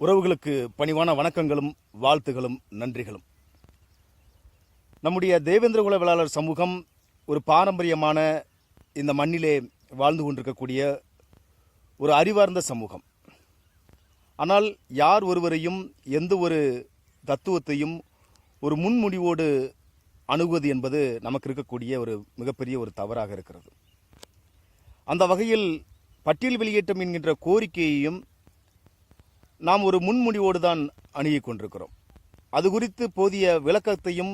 உறவுகளுக்கு பணிவான வணக்கங்களும் வாழ்த்துகளும் நன்றிகளும். நம்முடைய தேவேந்திர குல வேளாளர் சமூகம் ஒரு பாரம்பரியமான இந்த மண்ணிலே வாழ்ந்து கொண்டிருக்கக்கூடிய ஒரு அறிவார்ந்த சமூகம். ஆனால் யார் ஒருவரையும் எந்த ஒரு தத்துவத்தையும் ஒரு முன்முடிவோடு அணுகுவது என்பது நமக்கு இருக்கக்கூடிய ஒரு மிகப்பெரிய ஒரு தவறாக இருக்கிறது. அந்த வகையில் பட்டியல் வெளியேற்றம் என்கின்ற கோரிக்கையையும் நாம் ஒரு முன்முடிவோடு தான் அணுகிக் கொண்டிருக்கிறோம். அது குறித்து போதிய விளக்கத்தையும்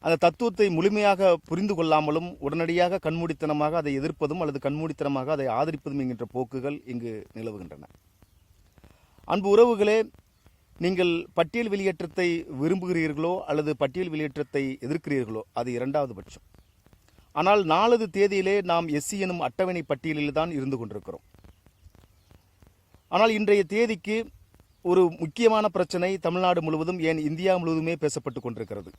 அந்த தத்துவத்தை முழுமையாக புரிந்து கொள்ளாமலும் உடனடியாக கண்மூடித்தனமாக அதை எதிர்ப்பதும் அல்லது கண்மூடித்தனமாக அதை ஆதரிப்பதும் என்கின்ற போக்குகள் இங்கு நிலவுகின்றன. அன்பு உறவுகளே, நீங்கள் பட்டியல் வெளியேற்றத்தை விரும்புகிறீர்களோ அல்லது பட்டியல் வெளியேற்றத்தை எதிர்க்கிறீர்களோ அது இரண்டாவது பட்சம். ஆனால் நாளது தேதியிலே நாம் எஸ்சி எனும் அட்டவணை பட்டியலில் தான் இருந்து கொண்டிருக்கிறோம். ஆனால் இன்றைய தேதிக்கு ஒரு முக்கியமான பிரச்சனை தமிழ்நாடு முழுவதும், ஏன் இந்தியா முழுவதுமே பேசப்பட்டு கொண்டிருக்கிறது.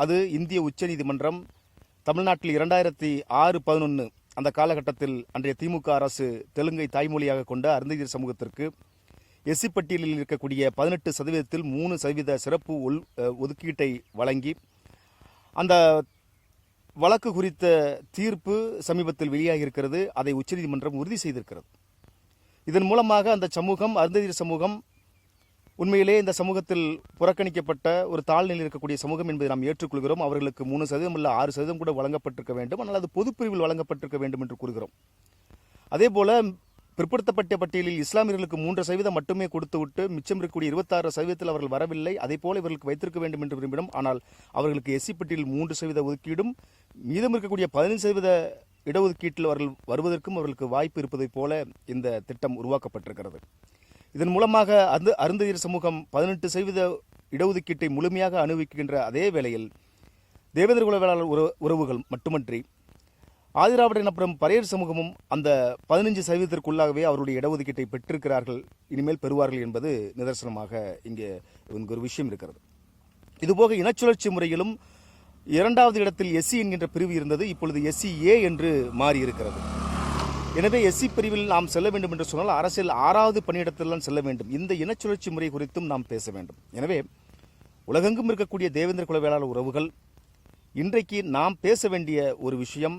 அது இந்திய உச்சநீதிமன்றம் தமிழ்நாட்டில் 2006-11 அந்த காலகட்டத்தில் அன்றைய திமுக அரசு தெலுங்கை தாய்மொழியாக கொண்ட அருந்ததியர் சமூகத்திற்கு எஸ்சி பட்டியலில் இருக்கக்கூடிய 18% 3% சிறப்பு ஒதுக்கீட்டை வழங்கி அந்த வழக்கு குறித்த தீர்ப்பு சமீபத்தில் வெளியாகி இருக்கிறது. அதை உச்சநீதிமன்றம் உறுதி செய்திருக்கிறது. இதன் மூலமாக அந்த சமூகம், அருந்ததியர் சமூகம், உண்மையிலே இந்த சமூகத்தில் புறக்கணிக்கப்பட்ட ஒரு தாழ்நிலையில் இருக்கக்கூடிய சமூகம் என்பதை நாம் ஏற்றுக்கொள்கிறோம். அவர்களுக்கு 3% அல்ல 6% கூட வழங்கப்பட்டிருக்க வேண்டும். ஆனால் அது பொதுப்பிரிவில் வழங்கப்பட்டிருக்க வேண்டும் என்று கூறுகிறோம். அதேபோல பிற்படுத்தப்பட்ட பட்டியலில் இஸ்லாமியர்களுக்கு 3% மட்டுமே கொடுத்துவிட்டு மிச்சம் இருக்கக்கூடிய 26% அவர்கள் வரவில்லை. அதே போல இவர்களுக்கு வைத்திருக்க வேண்டும் என்று விரும்பினோம். ஆனால் அவர்களுக்கு எஸ்சி பட்டியலில் 3% ஒதுக்கீடும் மீதம் இருக்கக்கூடிய 15% இடஒதுக்கீட்டில் அவர்கள் வருவதற்கும் அவர்களுக்கு வாய்ப்பு இருப்பதைப் போல இந்த திட்டம் உருவாக்கப்பட்டிருக்கிறது. இதன் மூலமாக அருந்ததியர் சமூகம் 18% இடஒதுக்கீட்டை முழுமையாக அனுபவிக்கின்ற அதே வேளையில் தேவேந்திர குல வேளாளர் உறவுகள் மட்டுமன்றி ஆதிராவிட இனப்பெரும் பறையர் சமூகமும் அந்த 15%க்குள்ளாகவே அவருடைய இடஒதுக்கீட்டை பெற்றிருக்கிறார்கள், இனிமேல் பெறுவார்கள் என்பது நிதர்சனமாக இங்கே ஒரு விஷயம் இருக்கிறது. இதுபோக இனச்சுழற்சி முறையிலும் 2வது இடத்தில் எஸ்சி என்கின்ற பிரிவு இருந்தது. இப்பொழுது SCA என்று மாறி இருக்கிறது. எனவே எஸ்சி பிரிவில் நாம் செல்ல வேண்டும் என்று சொன்னால் அரசியல் 6வது பணியிடத்தில்தான் செல்ல வேண்டும். இந்த இனச்சுழற்சி முறை குறித்தும் நாம் பேச வேண்டும். எனவே உலகெங்கும் இருக்கக்கூடிய தேவேந்திர குல வேளாளர் உறவுகள், இன்றைக்கு நாம் பேச வேண்டிய ஒரு விஷயம்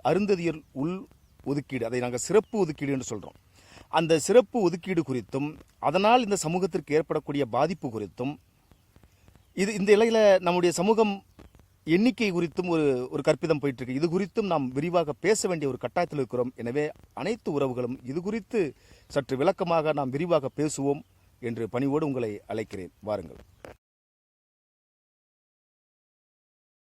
அருந்ததியர் உள் ஒதுக்கீடு. அதை நாங்கள் சிறப்பு ஒதுக்கீடு என்று சொல்கிறோம். அந்த சிறப்பு ஒதுக்கீடு குறித்தும் அதனால் இந்த சமூகத்திற்கு ஏற்படக்கூடிய பாதிப்பு குறித்தும் இந்த இலையில் நம்முடைய சமூகம் எண்ணிக்கை குறித்தும் ஒரு கற்பிதம் போயிட்டு இருக்கு. இது குறித்தும் நாம் விரிவாக பேச வேண்டிய ஒரு கட்டாயத்தில் இருக்கிறோம். எனவே அனைத்து உறவுகளும் இது குறித்து சற்று விளக்கமாக நாம் விரிவாக பேசுவோம் என்று பணிவோடு உங்களை அழைக்கிறேன். வாருங்கள்.